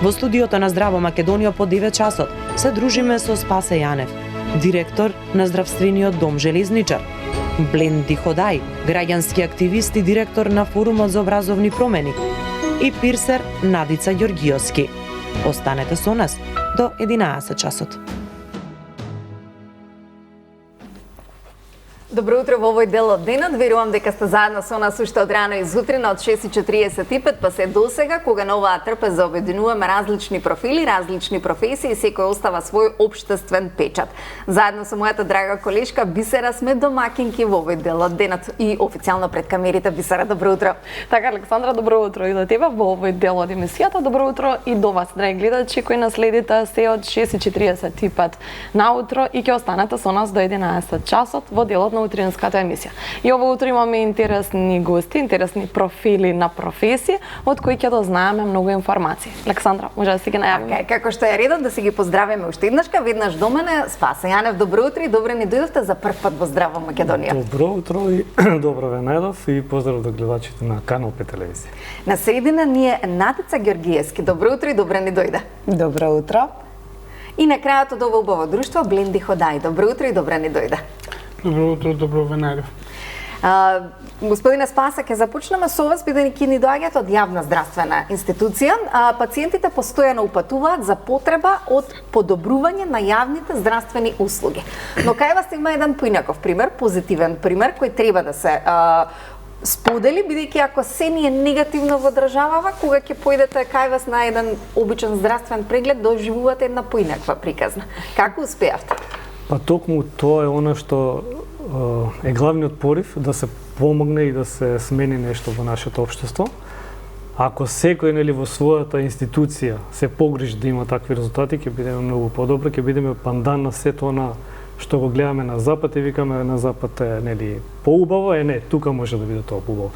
Во студиото на Здраво Македонија по 9 часот се дружиме со Спасе Јанев, директор на Здравствениот дом Железничар, Бленди Ходај, граѓански активист и директор на Форумот за образовни промени, и пирсер Надица Ѓоргиовски. Останете со нас до 11 часот. Добро утро во овој дел од денот. Верувам дека сте заедно со нас уште од рано изутрина од 6:45 па се досега, кога на оваа трпеза обединуваме различни профили, различни професии и секој остава свој општествен печат. Заедно со мојата драга колешка Бисера сме домакинки во овој дел од денот и официјално пред камерите. Бисера, добро утро. Така, Александра, добро утро и до тебе во овој дел од емисијата. Добро утро и до вас, драги гледачи кои нас следите се од 6:45 наутро и ќе останете со нас до 11 часот во делот на утринската емисија. И ово утро имаме интересни гости, интересни профили на професии, од кои ќе дознаеме многу информации. Александра, може да си ги најавиме? Како што е редот да си ги поздравиме уште еднашка, веднаш до мене Спасе Јанев. Добро утро и добре ни дојдовте за прв пат во Здраво Македонија. Добро утро и добро ве најдов и поздрав до гледачите на Канал 5 телевизија. На средина ни е Надица Ѓоргиевски. Добро утро и добре ни дојде. Добро утро. И на крајот од ова убаво друштво Бленди Ходај. Добро утро и добре ни дојде. Добро утро, добро ве најдов. Господине Спасе, ќе започнеме со вас, бидејќи ни доаѓате од јавна здравствена институција. Пациентите постојано упатуваат за потреба од подобрување на јавните здравствени услуги. Но кај вас има еден поинаков пример, позитивен пример, кој треба да се сподели, бидејќи ако се ни е негативно во државава, кога ќе појдете кај вас на еден обичен здравствен преглед, доживувате една поинаква приказна. Како успеавте? Па токму тоа е она што е главниот порив да се помогне и да се смени нешто во нашето општество. Ако секој во својата институција се погрижи да има такви резултати, ќе бидеме многу подобро, ќе бидеме пандан на сето она што го гледаме на запад и викаме на запад е поубаво, не, тука може да биде тоа поубаво.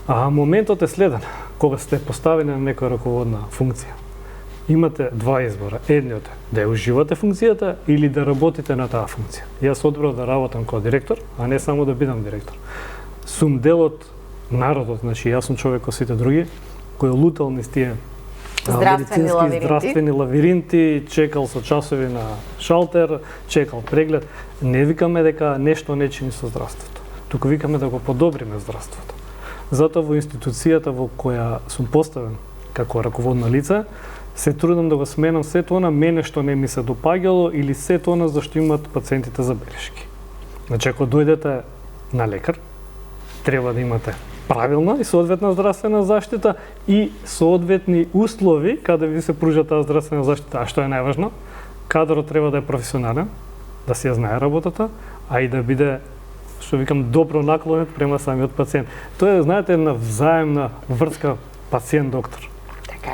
А моментот е следен, кога сте поставени на некоја раководна функција. Имате два избора. Едниот е да ја уживате функцијата или да работите на таа функција. Јас одбрав да работам како директор, а не само да бидам директор. Сум дел од народот, значи јас сум човек кој сите други, кој лутал низ тие здравствени лавиринти, чекал со часови на шалтер, чекал преглед. Не викаме дека нешто не чини со здравството. Туку викаме да го подобриме здравството. Затоа во институцијата во која сум поставен како раководно лице, се трудам да го сменам сето она мене што не ми се допаѓало или сето она за што имаат пациентите забелешки. Значи, ако дојдете на лекар, треба да имате правилна и соодветна здравствена заштита и соодветни услови каде ви се пружа таа здравствена заштита. А што е најважно? Кадрот треба да е професионален, да си ја знае работата, а и да биде, што викам, добро наклонет према самиот пациент. Тоа е, знаете, една взаемна врска пациент-доктор.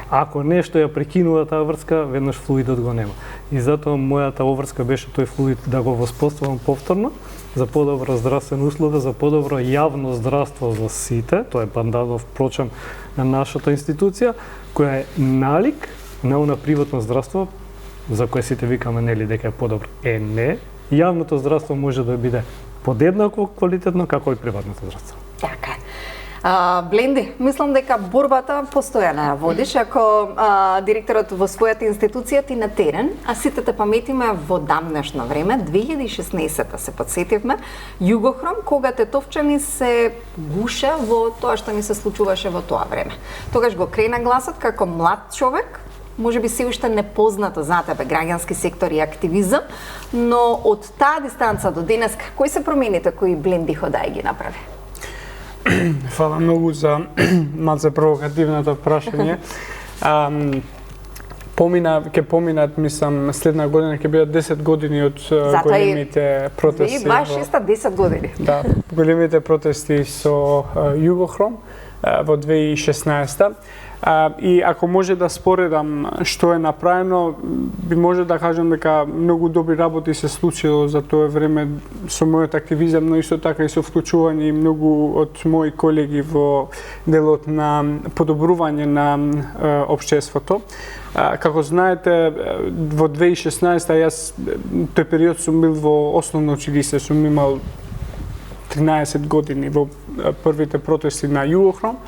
Ако нешто ја прекинува таа врска, веднаш флуидот го нема. И затоа мојата обврска беше тој флуид да го воспоставам повторно за подобра здравствена услуга, за подобро јавно здравство за сите. Тоа е панданов прочем на нашата институција, која е налик на она приватно здравство за кое сите викаме нели дека е подобро. Не, јавното здравство може да биде подеднакво квалитетно како и приватното здравство. Така. Бленди, мислам дека борбата постојано ја водиш, ако директорот во својата институција ти на терен, а сите те паметиме во дамнешно време, 2016-та се подсетивме, Југохром, кога тетовчани се гуша во тоа што ни се случуваше во тоа време. Тогаш го крена гласот како млад човек, може би се уште непознато за тебе граѓански сектор и активизам, но од таа дистанца до денеска, кои се промените кои Бленди Ходај ги направи? Фала многу за малце провокативното прашање. Ќе поминат, мислам, следна година ќе бидат 10 години од големите протести. 2026 10 години. Да, големите протести со Југохром во 2016. И ако може да споредам што е направено, би може да кажам дека многу добри работи се случило за тоа време со мојот активизам, но исто така и со вклучување и многу од мои колеги во делот на подобрување на општеството. Како знаете, во 2016 јас тој период сум бил во основно училиште, сум имал 13 години во првите протести на Југохром.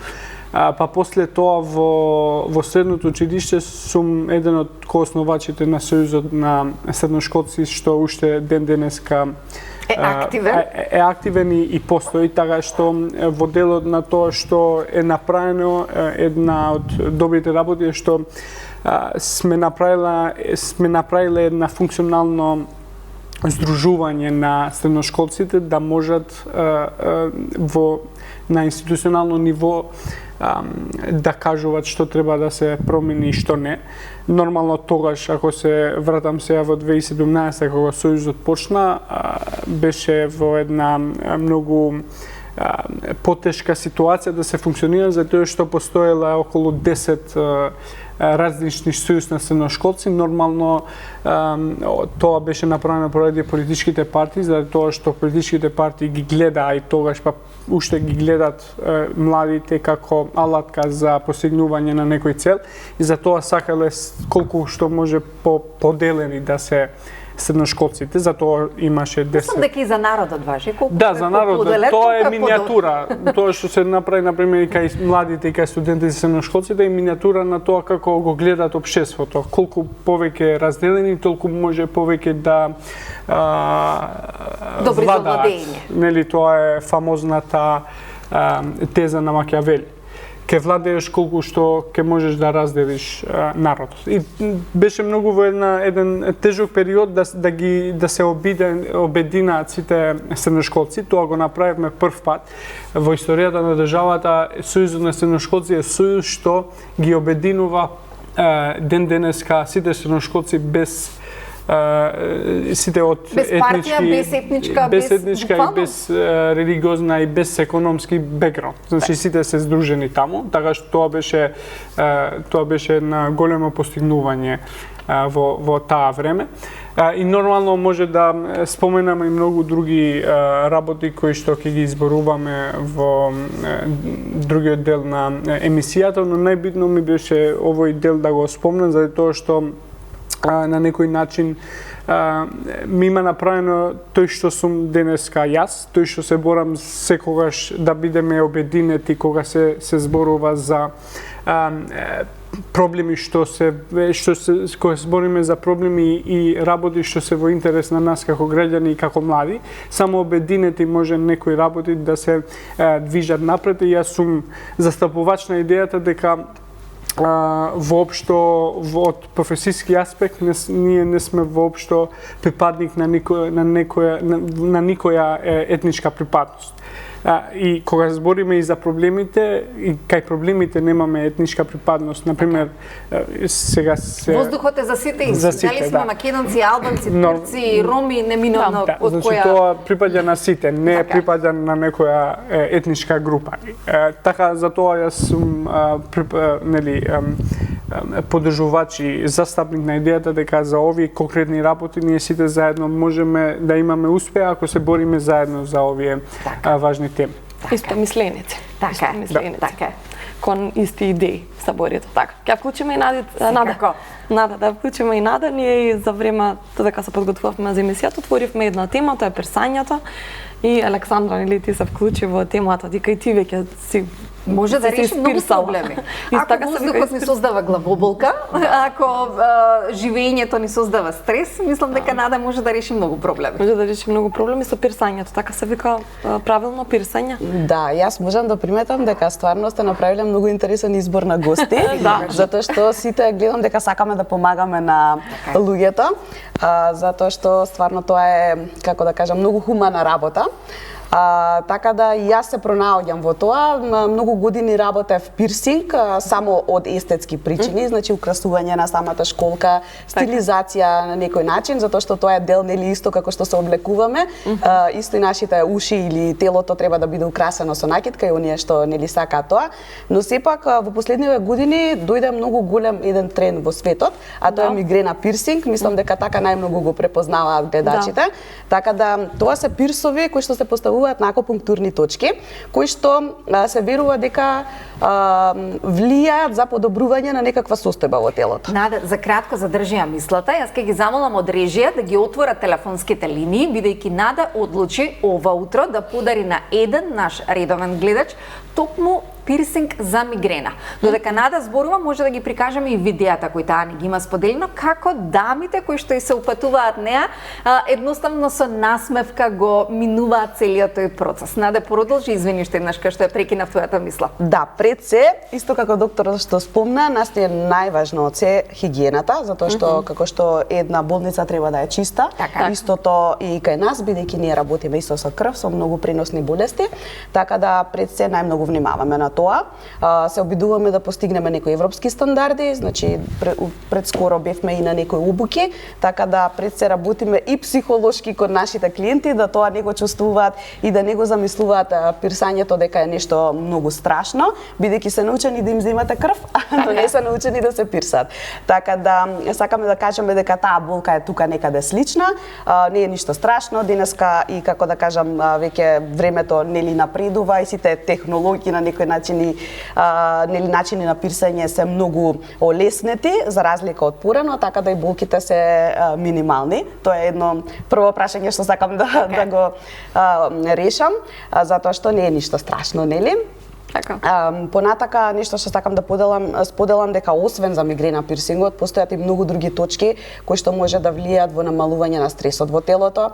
па после тоа во средното училиште сум еден од коосновачите на Сојузот на средношколци што уште ден денеска е активен и постои, така што во делот на тоа што е направено, една од добрите работи е што сме направиле една функционално здружување на средношколците да можат на институционално ниво да кажуваат што треба да се промени и што не. Нормално тогаш, ако се вратам сега во 2017 кога Сојузот почна, беше во една многу потешка ситуација да се функционира, затоа што постоела околу 10 различни сојуз на средношколци. Нормално тоа беше направено поради политичките партии, за тоа што политичките партии ги гледа, и тогаш па уште ги гледат младите како алатка за постигнување на некој цел, и за тоа сакале колку што може поделени да се средношколците, затоа имаше 10. Мислам дека и за народот важи. Колку да, за народот, тоа е миниатура. Тоа што се направи, например, и кај младите и кај студентите и средношколците, е миниатура на тоа како го гледат општеството. Колку повеќе разделени, толку може повеќе да добри за владаат. владење. Нели, тоа е фамозната теза на Макиавели. Ке владееш колку што ке можеш да разделиш народот. И беше многу во еден тежок период да се обединаат сите средношколци. Тоа го направивме прв пат во историјата на државата. Сојузот на средношколци е сојуз што ги обединува ден денеска сите средношколци без сите од без етничка и без религиозна и без економски бекграунд. Значи сите се здружени таму, така што тоа беше една големо постигнување во таа време. И нормално може да споменаме и многу други работи кои што ќе ги изборуваме во другиот дел на емисијата, но најбитно ми беше овој дел да го спомнам, заради тоа што на некој начин ми има направено тој што сум денеска јас, тој што се борам секогаш да бидеме обединети кога се зборува за проблеми кога се бориме за проблеми и работи што се во интерес на нас како граѓани и како млади. Само обединети може некои работи да се движат напред, и јас сум застапувач на идејата дека воопшто од професијски аспект ние не сме воопшто припадник на никоја етничка припадност. И кога збориме и за проблемите, и кај проблемите немаме етничка припадност, например, сега се воздухот е за сите исти, дали сме македонци, албанци, турци, роми, неминовно од значи, која тоа припаѓа на сите, не припаѓа на некоја етничка група. Така затоа јас сум поддржувач и застапник на идејата дека за овие конкретни работи ние сите заедно можеме да имаме успех ако се бориме заедно за овие важни теми. Истомисленици. Така е. Кон исти идеи саборието. Така. Ќе вклучиме и Нада. Да вклучиме и Нада. Ние и за време додека се подготвувавме за емисијата, отворивме една тема, тоа е персањата. И Александра, нели ти се вклучи во темата, дека и ти веќе си може да реши многу проблеми. Ако воздухот ни создава главоболка, ако живењето ни создава стрес, мислам дека Нада може да реши многу проблеми. Може да реши многу проблеми со пирсањето, така се вика правилно пирсање. Да, јас можам да приметам дека стварно сте направиле многу интересен избор на гости, затоа што сите гледам дека сакаме да помагаме на луѓето, затоа што стварно тоа е, како да кажам, многу хумана работа. Така да јас се пронаоѓам во тоа. Многу години работев пирсинг само од естетски причини, значи украсување на самата школка, стилизација на некој начин, затоа што тоа е дел нели исто како што се облекуваме, исто и нашите уши или телото треба да биде украсено со накидка и оние што нели сакаат тоа, но сепак во последниве години дојде многу голем еден тренд во светот, а тоа е мигрена пирсинг. Мислам дека така најмногу го препознаваат гледачите. Така да тоа се пирсови кои што се поставуваат на акупунктурни точки, кои што се верува дека влијаат за подобрување на некаква состојба во телото. Нада, за кратко задржи ја мислата. Јас ќе ги замолам од режија да ги отворат телефонските линии, бидејќи Нада одлучи ова утро да подари на еден наш редовен гледач токму пирсинг за мигрена. Додека Нада зборува, може да ги прикажеме и видеата кои таа ни ги има споделено, како дамите кои што и се упатуваат неа, едноставно со насмевка го минуваат целиот тој процес. Наде, продолжи, извини што еднаш што ја прекинав твојата мисла. Да, пред се, исто како докторот што спомна, нас е најважно од се хигиената, затоа што како што една болница треба да е чиста, истото и кај нас, бидејќи ние работиме исто со крв, со многу преносни болести, така да пред се најмногу внимаваме на тоа. Се обидуваме да постигнеме некои европски стандарди, значи пред скоро бевме и на некои обуки, така да пред се работиме и психолошки кон нашите клиенти, да тоа не го чувствуваат и да не го замислуваат пирсањето дека е нешто многу страшно, бидејќи се научени да им земате крв, но не се научени да се пирсат. Така да сакаме да кажеме дека таа болка е тука некаде слична, не е ништо страшно, денеска и како да кажам веќе времето нели напредува и сите технологии на некои начини нели начини на пирсање се многу олеснети за разлика од порано, така да и болките се минимални. Тоа е едно прво прашање што сакам да го решам, затоа што не е ништо страшно, нели? Така. Понатака нешто што сакам да споделам дека освен за мигрена пирсингот постојат и многу други точки кои што може да влијаат во намалување на стресот во телото.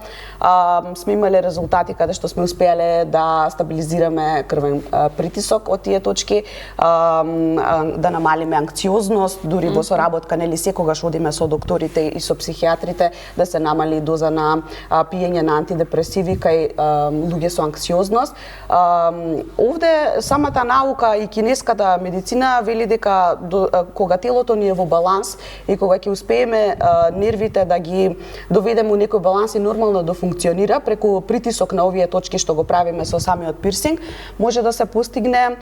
Сме имале резултати каде што сме успеале да стабилизираме крвен притисок од тие точки, да намалиме анксиозност, дури во соработка, нели секогаш одиме со докторите и со психијатрите да се намали доза на пиење на антидепресиви кај луѓе со анксиозност. Овде самата наука и кинеската медицина вели дека кога телото ни е во баланс и кога ќе успееме нервите да ги доведеме у некој баланс и нормално да функционира преку притисок на овие точки што го правиме со самиот пирсинг, може да се постигне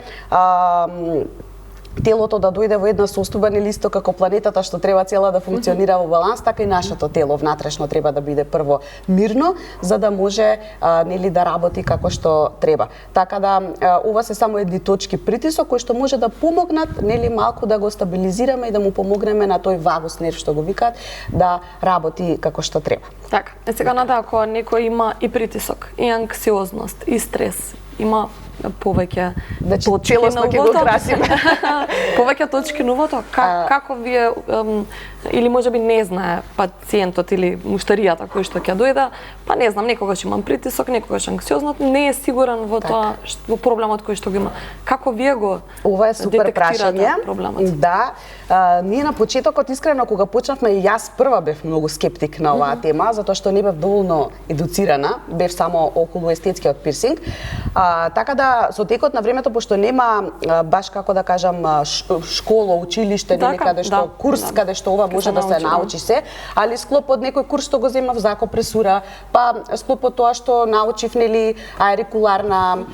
телото да дојде во една состојба или исто како планетата што треба цела да функционира во баланс, така и нашето тело внатрешно треба да биде прво мирно за да може нели да работи како што треба. Така да ова се само едни точки притисок кои што може да помогнат нели малку да го стабилизираме и да му помогнеме на тој вагус нерв што го викаат да работи како што треба. Така, сега Нада, ако некој има и притисок, и анксиозност, и стрес, има повеќе точки на увото. Повеќе точки на увото. Како вие или можеби не знае пациентот или муштаријата кој што ќе дојде, па не знам, некогаш имам притисок, некогаш анксиозност, не е сигурен во тоа во проблемот кој што го има. Како вие го ова е супер прашање. Да, ние на почетокот искрено кога почнавме и јас прва бев многу скептик на оваа тема, затоа што не бев доволно едуцирана, бев само околу естетскиот пирсинг. Така да со текот на времето, пошто нема баш како да кажам школа, училиште, некаде што курс каде што ова може да се научи се, али склоп од некој курс што го земав за акупресура, па склоп од тоа што научив нели аерикуларна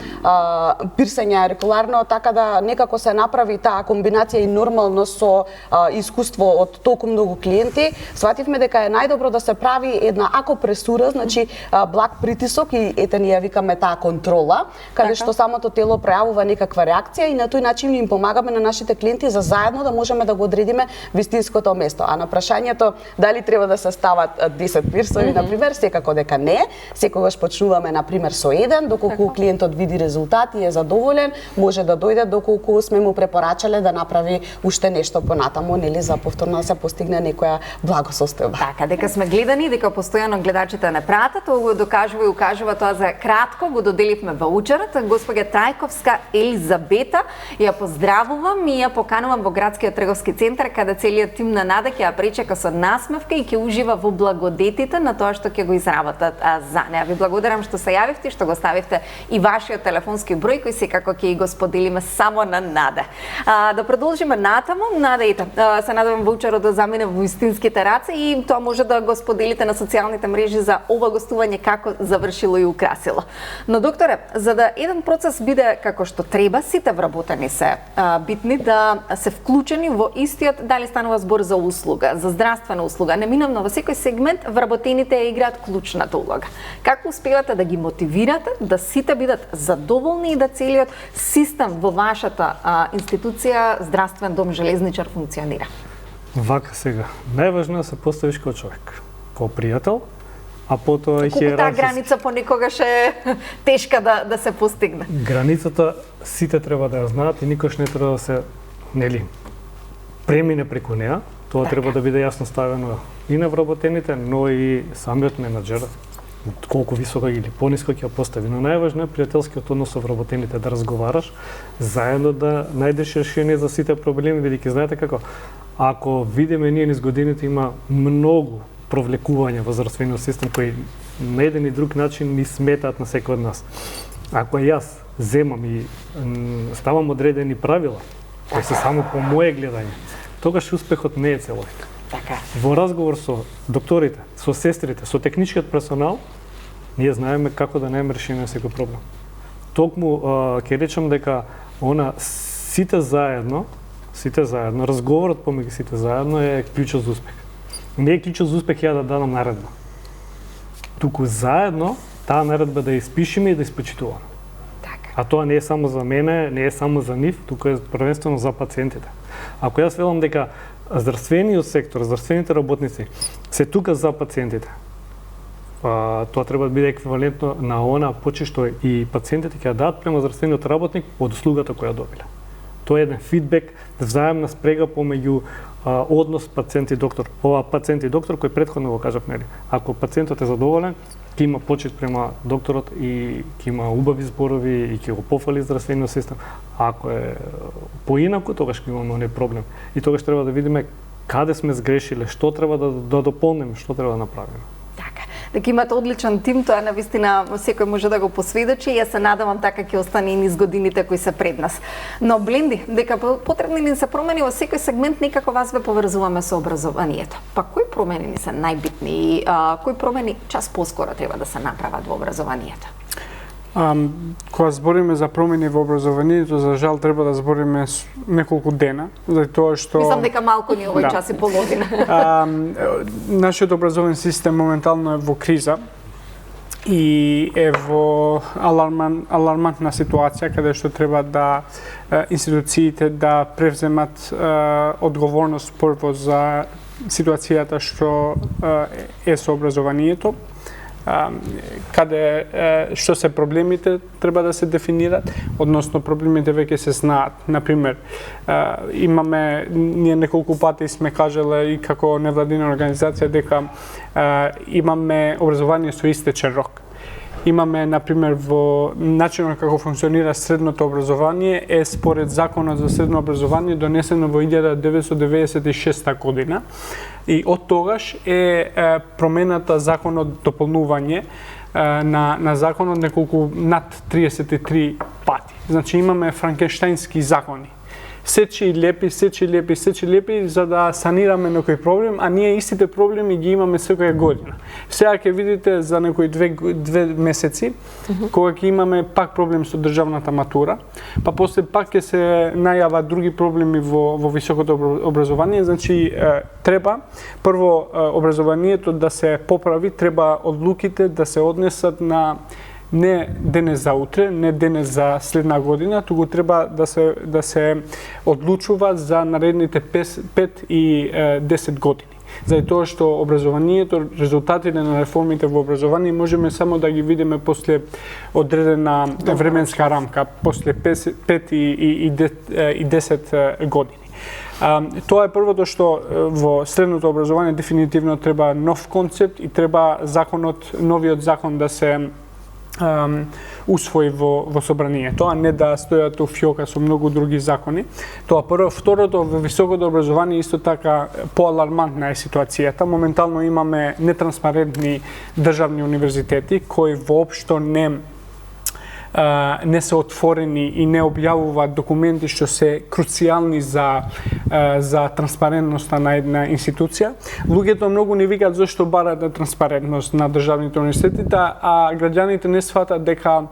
пирсење аерикуларно, така да некако се направи таа комбинација и нормално со искуство од толку многу клиенти, свативме дека е најдобро да се прави една акупресура, значи благ притисок и ете ние викаме таа контрола, каде што самото тело пројавува некаква реакција и на тој начин им помагаме на нашите клиенти за заедно да можеме да го одредиме вистинското место. А на прашањето дали треба да се стават 10 пирсови, например, секако дека не. Секогаш почнуваме например со еден, доколку клиентот види резултати и е задоволен, може да дојде доколку сме му препорачале да направи уште нешто понатаму, нели за повторно да се постигне некоја благосостојба. Така, дека сме гледани, дека постојано гледачите не пратат, тоа го докажува и укажува тоа за кратко, го доделивме ваучерот. Господја Трајковска Елизабета, ја поздравувам и ја поканувам во градскиот трговски центар каде целиот тим на Нада ќе ја пречека со насмевка и ќе ужива во благодетите на тоа што ќе го изработат за неа. Ви благодарам што се јавивте, што го ставивте и вашиот телефонски број кој секако ќе го споделиме само на Нада. Да продолжиме натаму. Нада, ете, се надевам ваучерот да замине во вистинските раце и тоа може да го споделите на социјалните мрежи за ова гостување како завршило и украсило. Но докторе, за да еден процес биде како што треба, сите вработени се битни да се вклучени во истиот, дали станува збор за услуга, за здравствена услуга, неминовно во секој сегмент вработените играат клучната улога. Како успевате да ги мотивирате да сите бидат задоволни и да целиот систем во вашата институција Здравствен дом Железничар функционира? Вака сега, најважно е да се поставиш како човек, како пријател а потоа Колку таа граница понекогаш е тешка да се постигне? Границата сите треба да ја знаат и никош не треба да се, нели, премине преку неа. Тоа треба да биде јасно ставено и на вработените, но и самиот менаџер, колку високо или пониско ќе постави. Но најважно е пријателскиот однос со вработените, да разговараш, заедно да најдеш решение за сите проблеми, бидејќи знаете како, ако видиме ние низ годините има многу провлекувања во здравствениот систем кои на еден и друг начин ни сметаат на секој од нас. Ако јас земам и ставам одредени правила, кои се само по моје гледање, тогаш успехот не е целовит. Така. Во разговор со докторите, со сестрите, со техничкиот персонал, ние знаеме како да најдеме решение на секој проблем. Токму ќе речам дека сите заедно, разговорот помеѓу сите заедно е клучот за успех. Не е клучот за успех ја да дадам наредба. Туку заедно таа наредба да ја испишеме и да испочитуваме. Така. А тоа не е само за мене, не е само за нив, туку е првенствено за пациентите. Ако јас велам дека здравствениот сектор, здравствените работници се тука за пациентите, тоа треба да биде еквивалентно на она поче што и пациентите ќе ја дадат према здравствениот работник од услугата која добиле. Тоа е еден фидбек, взаемна спрега помеѓу однос пациент и доктор. Ова пациент и доктор кој претходно го кажав, нели? Ако пациентот е задоволен, ќе има почит према докторот и ќе има убави зборови и ќе го пофали здравствениот систем. Ако е поинаку, тогаш ќе имаме оној проблем. И тогаш треба да видиме каде сме сгрешиле, што треба да дополниме, што треба да направиме. Така. Дека имате одличен тим, тоа навистина секој може да го посведочи и јас се надевам така ќе остане и низ годините кои се пред нас. Но Бленди, дека потребни ни се промени во секој сегмент, некако вас ве поврзуваме со образованието. Па кои промени ни се најбитни и кои промени час поскоро треба да се направат во образованието? Кога збориме за промени во образованието, за жал треба да збориме неколку дена, за тоа што Мислам дека малку ни овој час и половина. Нашиот образовен систем моментално е во криза и е во алармантна ситуација каде што треба да институциите да превземат одговорност прво за ситуацијата што е со образованието, каде што се проблемите треба да се дефинират, односно проблемите веќе се знаат. Например, имаме ние неколку пати сме кажале и како невладина организација дека имаме образование со истечен рок. Имаме, например, во начинот како функционира средното образование е според Законот за средно образование донесено во 1996 година и од тогаш е промената законот дополнување на законот неколку над 33 пати. Значи имаме франкенштајнски закони. Сечи лепи, за да санираме некој проблем, а ние истите проблеми ги имаме секоја година. Сега ќе видите за некои две месеци, кога ќе имаме пак проблем со државната матура, па после пак ќе се најават други проблеми во високото образование, значи треба прво образованието да се поправи, треба одлуките да се однесат на не денес за утре, не денес за следна година, туку треба да се одлучува за наредните 5 и 10 години. Заради тоа што образованието, резултатите на реформите во образование можеме само да ги видиме после одредена временска рамка, после 5 и 10 години. Тоа е првото што во средното образование дефинитивно треба нов концепт и треба новиот закон да се усвои во собранието, а не да стојат у фиока со многу други закони. Тоа прво. Второто, во високото образование исто така поалармантна е ситуацијата. Моментално имаме нетранспарентни државни универзитети кои воопшто не се отворени и не објавуваат документи што се круцијални за транспарентноста на една институција. Луѓето многу не викаат зашто бараат транспарентност на државните универзитети, а граѓаните не сфатат дека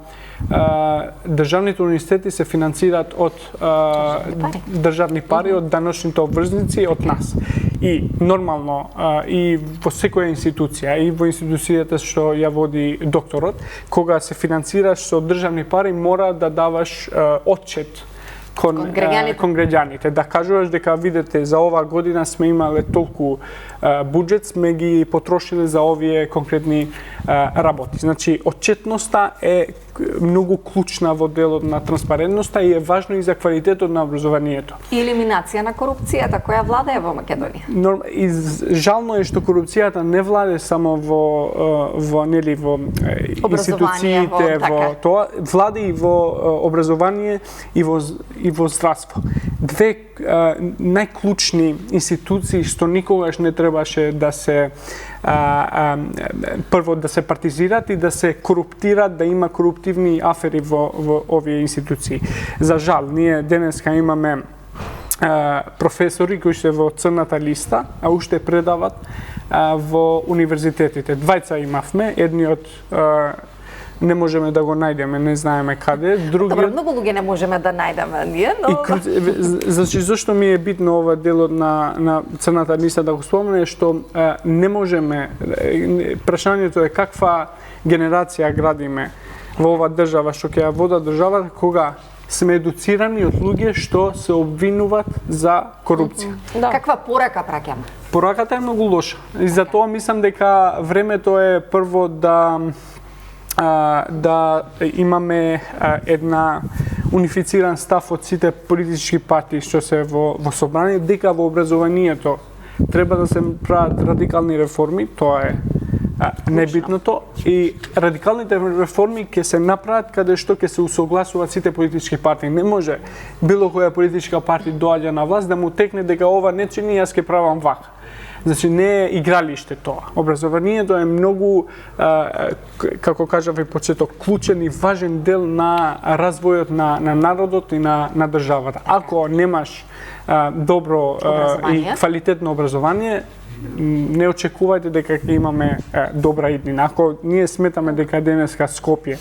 државните универзитети се финансираат од државни пари, од даночните обврзници, од нас. И нормално и во секоја институција, и во институцијата што ја води докторот, кога се финансираш со државни пари, мора да даваш отчет кон граѓаните. Да кажуваш дека видете за оваа година сме имале толку буџет, сме ги потрошиле за овие конкретни работи. Значи, отчетноста е многу клучна во делот на транспарентноста и е важно и за квалитетот на образованието. И елиминација на корупцијата која владее во Македонија. И жално е што корупцијата не владее само во институциите, во тоа, владее и во образование и во здравство. Две најклучни институции што никогаш не требаше да се прво да се партизират и да се коруптират, да има коруптивни афери во овие институции. За жал, ние денеска имаме професори кои се во црната листа, а уште предават во универзитетите. Двајца имавме, едниот не можеме да го најдеме, не знаеме каде. Добро, многу луѓе не можеме да најдеме ние, но... Значи, зашто ми е битно ова делот на црната листа да го спомене, што не можеме, прашањето е каква генерација градиме во ова држава, што ќе ја вода државата, кога сме едуцирани од луѓе што се обвинуваат за корупција. Каква порака праќаме? Пораката е многу лоша. И затоа мислам дека времето е прво да имаме една унифициран став од сите политички партии што се во собрание, дека во образованието треба да се прават радикални реформи, тоа е небитното, и радикалните реформи ќе се направат каде што ќе се усогласуваат сите политички партии. Не може било која политичка партија доаѓа на власт да му текне дека ова не чини, јас ќе правам вака. Значи, не е игралиште тоа. Образованието е многу, како кажав и почеток, клучен и важен дел на развојот на народот и на државата. Ако немаш добро и квалитетно образование, не очекувајте дека ќе имаме добра иднина. Ако ние сметаме дека денеска Скопје,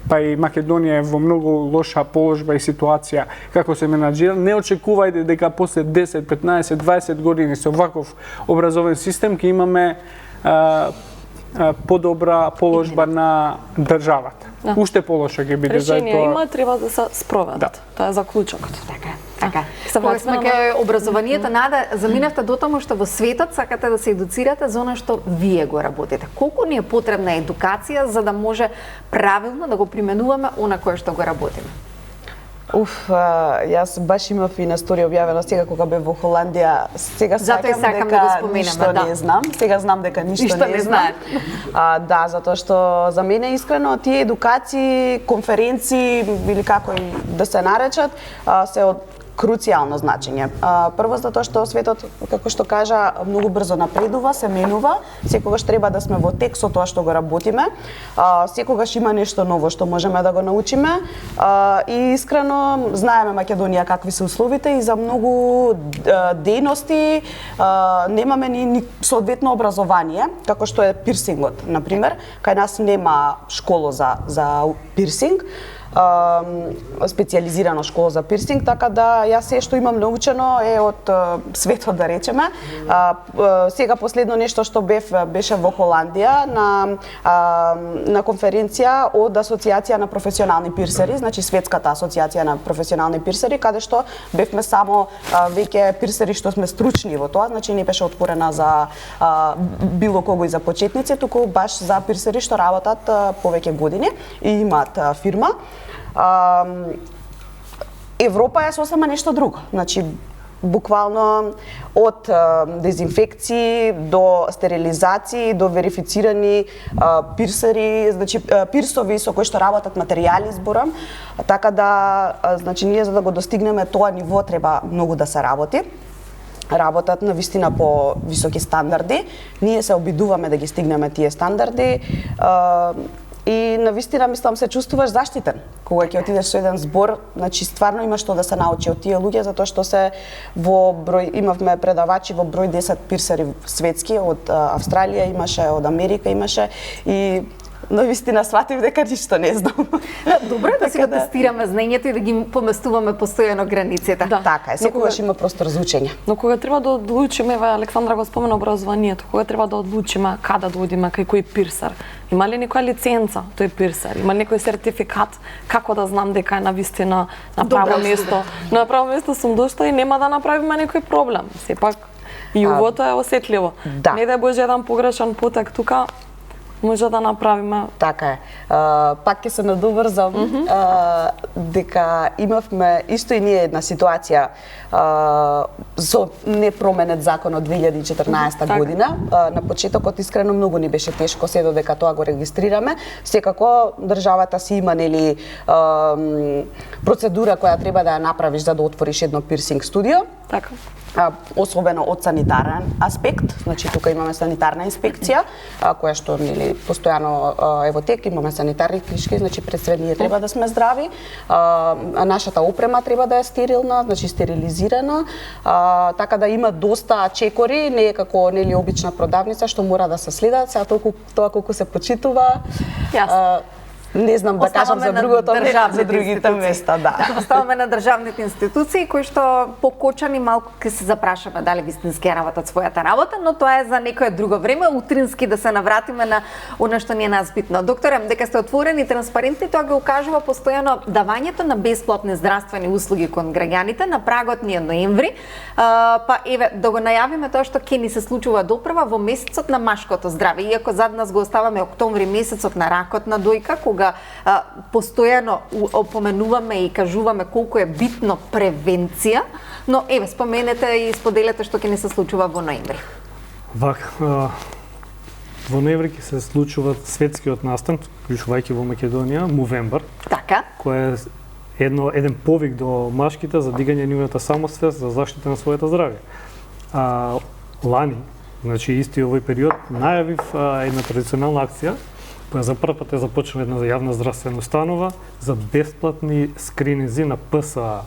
па и Македонија е во многу лоша положба и ситуација како се менаџира, не очекувајте дека после 10, 15, 20 години со ваков образовен систем ќе имаме подобра положба на државата. Уште полоша ќе биде. Решение има, треба да се спроведат. Тоа е заклучокот. Така. Кога сме кај образованието, Нада, заминавте до тому што во светот сакате да се едуцирате за она што вие го работите. Колку ни е потребна едукација за да може правилно да го применуваме она кое што го работиме? Јас баш имав и на стори објавено сега кога бев во Холандија. Сега сакам дека ништо не знам. Сега знам дека ништо не знам. Да, затоа што за мене искрено тие едукации, конференции или како и да се наречат, се од круцијално значење. Прво затоа што светот, како што кажа, многу брзо напредува, се менува, секогаш треба да сме во тек со тоа што го работиме, секогаш има нешто ново што можеме да го научиме и искрено знаеме Македонија какви се условите и за многу дејности немаме ни соодветно образование, како што е пирсингот, например. Кај нас нема школа за пирсинг, специјализирано школа за пирсинг, така да јас се што имам научено е од светот, да речеме. Сега последно нешто што беше во Холандија на конференција од Асоциација на професионални пирсери, значи Светската асоциација на професионални пирсери, каде што бевме само веќе пирсери што сме стручни во тоа, значи не беше отворена за било кого и за почетници, туку баш за пирсери што работат повеќе години и имаат фирма. Европа е сосема нешто друго. Значи, буквално од дезинфекции до стерилизации, до верифицирани пирсери, значи пирсови со кои што работат материјали, зборам. Така да, значи, ние за да го достигнеме тоа ниво треба многу да се работи. Работат на вистина по високи стандарди. Ние се обидуваме да ги стигнеме тие стандарди. И навистина мислам се чувствуваш заштитен кога ќе отидеш со еден збор, значи стварно има што да се научи од тие луѓе затоа што се во број имавме предавачи во број 10 пирсери светски од Австралија имаше, од Америка имаше и на вистина сватив дека ништо не знам. Добро е да си го тестираме знаењето и да ги поместуваме постојано границите. Да. Така е, секогаш има простор за учење. Но кога треба да одлучиме, Александра го спомена образованието, кога треба да одлучиме каде да одиме, кај кој пирсар, има ли некоја лиценца тој пирсар, има ли некој сертификат, како да знам дека е навистина на право место? На право место сум дошла и нема да направиме некој проблем. Сепак југото е осетливо. Да. Не да боже еден погрешен потек тука, може да направиме. Така е. Пак ќе се надоврзам дека имавме исто и ние една ситуација со непроменет закон од 2014 година. На почетокот искрено многу ни беше тешко се додека тоа го регистрираме. Секако државата си има нели процедура која треба да ја направиш за да отвориш едно пирсинг студио. Така. Особено од санитарен аспект, значи тука имаме санитарна инспекција, која што нели постојано е во тек, имаме санитарни книжки, значи пред све ние треба да сме здрави. Нашата опрема треба да е стерилна, значи стерилизирана, така да има доста чекори, не е како нели обична продавница што мора да се следат, сега толку тоа колку се почитува. Јасно. Не знам да кажам за другото, за другите места, да. Оставаме на државните институции кои што покочани малку ќе се запрашаме дали вистински ја работат својата работа, но тоа е за некое друго време, утрински да се навратиме на она што ни е нас битно. Докторе, дека сте отворени и транспарентни, тоа го укажува постојано давањето на бесплатни здравствени услуги кон граѓаните на прагот ни е ноември. Па еве да го најавиме тоа што ќе ни се случува допрва во месецот на машкото здраве, иако зад нас го оставаме октомври, месецот на ракот на дојка, кога постојано опоменуваме и кажуваме колку е битно превенција, но еве споменете и споделете што ќе ни се случува во ноември. Во ноември ќе се случува светскиот настан, вклучувајќи во Македонија, Movember. Така. Кој е еден повик до машките за дигање нивната самосвест за заштита на своето здравје. Лани, значи исти овој период, најавив една традиционална акција која за прв пат е започна една јавна здравствена установа за бесплатни скрининзи на ПСА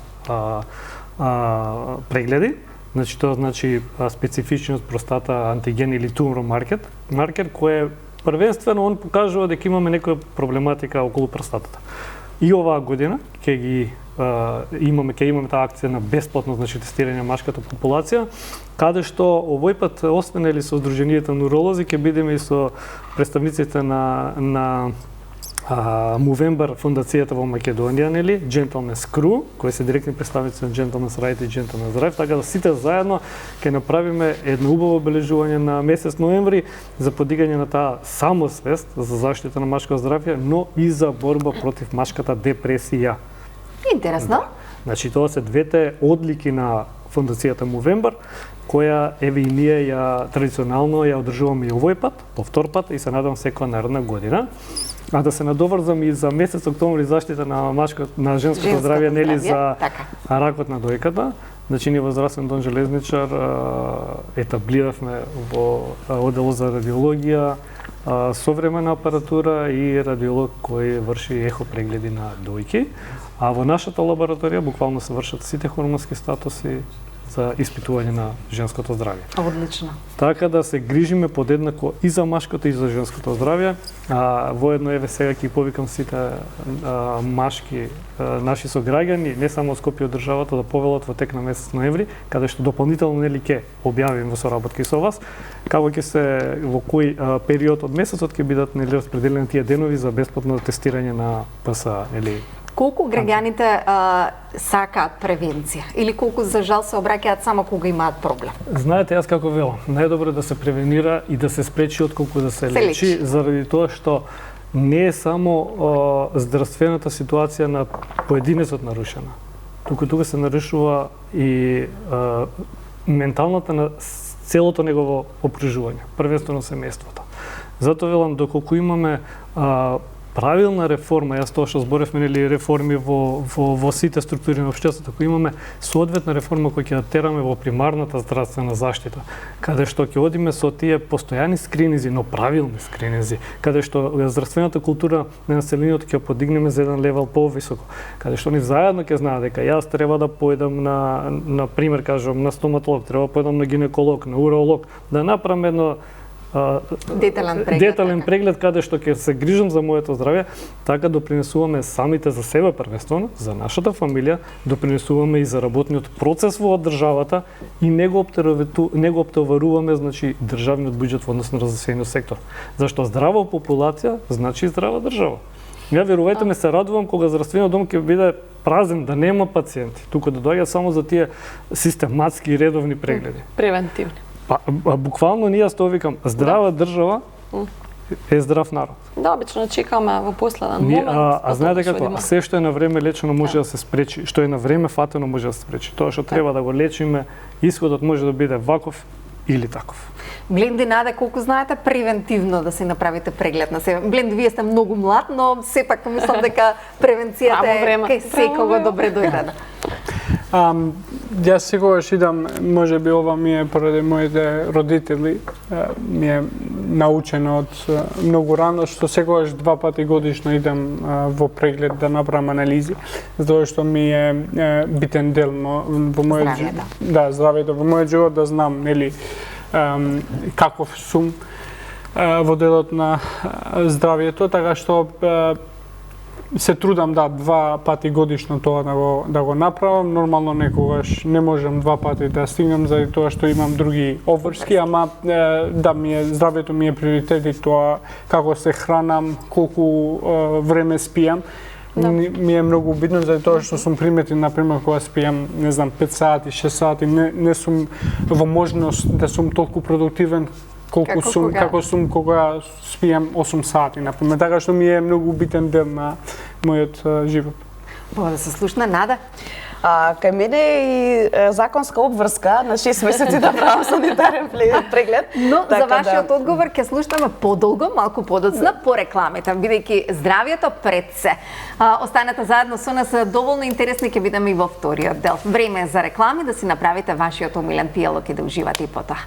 прегледи. Значи тоа значи специфичност простата антиген или тумор маркер кој првенствено он покажува дека имаме некоја проблематика околу простатата. И оваа година ќе имаме таа акција на бесплатно значи тестирање на машката популација, каде што овој пат освен или со Сдруженијата на уролози ќе бидеме и со представниците на Movember фондацијата во Македонија, нели, Gentleman's Crew, кои се директни представници на Gentleman's Right и Gentleman's Drive, така да сите заедно ќе направиме едно убаво обележување на месец ноември за подигање на таа самосвест за заштита на машко здравје, но и за борба против машката депресија. Интересно. Значи тоа се двете одлики на фондацијата Movember, која еве и ние традиционално ја одржуваме и овој пат, по втор пат и се надам секоја наредна година. А да се надоврзам и за месец октомври заштита на женското здравје, нели за ракот на дојката. Значи ние во Здравствен дом Железничар етаблиравме во одделот за радиологија современа апаратура и радиолог кој врши ехо прегледи на дојки. А во нашата лабораторија буквално се вршат сите хормонски статуси за испитување на женското здравје. Одлично. Така да се грижиме подеднако и за машкото и за женското здравје. Воедно еве сега ќе повикам сите машки наши сограѓани, не само од Скопје, од државата, да повелат во тек на месец ноември, каде што дополнително нели ќе објавим во соработка и со вас, како ќе се во кој период од месецот ќе бидат нели распределени тие денови за бесплатно тестирање на ПСА, нели. Колку граѓаните сакаат превенција или колку за жал се обраќаат само кога имаат проблем? Знаете, јас како велам, најдобро е да се превенира и да се спречи отколку да се лечи, заради тоа што не е само здравствената ситуација на поединецот нарушена. Тука се нарушува и менталната на целото негово опружување, првенствено семејството. Затоа велам, доколку имаме правилна реформа, јас тоа што зборевме нели реформи во сите структури на општеството, ако имаме соодветна реформа која ќе ја тераме во примарната здравствена заштита, каде што ќе одиме со тие постојани скрининзи, но правилни скрининзи, каде што здравствената култура на населението ќе подигнеме за еден левел повисоко, каде што ни заедно ќе знаат дека јас треба да појдам на пример кажам на стоматолог, треба да појдам на гинеколог, на уролог, да направам едно детален преглед каде што ќе се грижам за моето здравје, така допринесуваме самите за себе првенствено, за нашата фамилија, допринесуваме и за работниот процес во државата и не го оптоваруваме, значи, државниот буџет во однос на развесениот сектор. Зашто здрава популација значи здрава држава. Ја верувајте ме, се радувам кога здравствениот дом ќе биде празен, да нема пациенти, туку да доаѓа само за тие систематски и редовни прегледи. Превентивни. Буквално ние тоа викам, здрава држава е здрав народ. Да, обично чекаме во последен момент. Знаете како, се што е на време лечено може да се спречи, што е на време фатено може да се спречи. Тоа што треба да го лечиме, исходот може да биде ваков или таков. Бленди, Нада, колку знаете превентивно да си направите преглед на себе? Бленди, вие сте многу млад, но сепак мислам дека превенцијата е кај секого добре дојдена. Јас секогаш идам, може би ова ми е поради моите родители, ми е научено од многу рано, што секогаш 2 пати годишно идам во преглед да направам анализи, затоа што ми е битен дел во мојот живот. Да, здравјето во мојот живот, да знам, нели, каков сум во делот на здравјето, така што се трудам 2 пати годишно тоа да го направам. Нормално некогаш не можам 2 пати да стигнам заради тоа што имам други обврски, ама да, здравјето ми е приоритет и тоа како се хранам, колку време спијам. Ми е многу битно заради тоа што сум приметен, например, кога спијам, не знам, 5 сати, 6 сати, не сум во можност да сум толку продуктивен како сум кога спијам 8 сати, например. Така што ми е многу битен дел на мојот живот. Да се слушна, Нада? Кај мене е и законска обврска на 6 месеци да правам санитарен преглед. Но за вашиот одговор ќе слушнаме подолго, малку подоцна, по рекламите, бидејќи здравјето пред се. Останете заедно со нас, доволно интересни ќе бидеме и во вториот дел. Време е за реклами, да си направите вашиот омилен пијалок и да уживате и по тоа.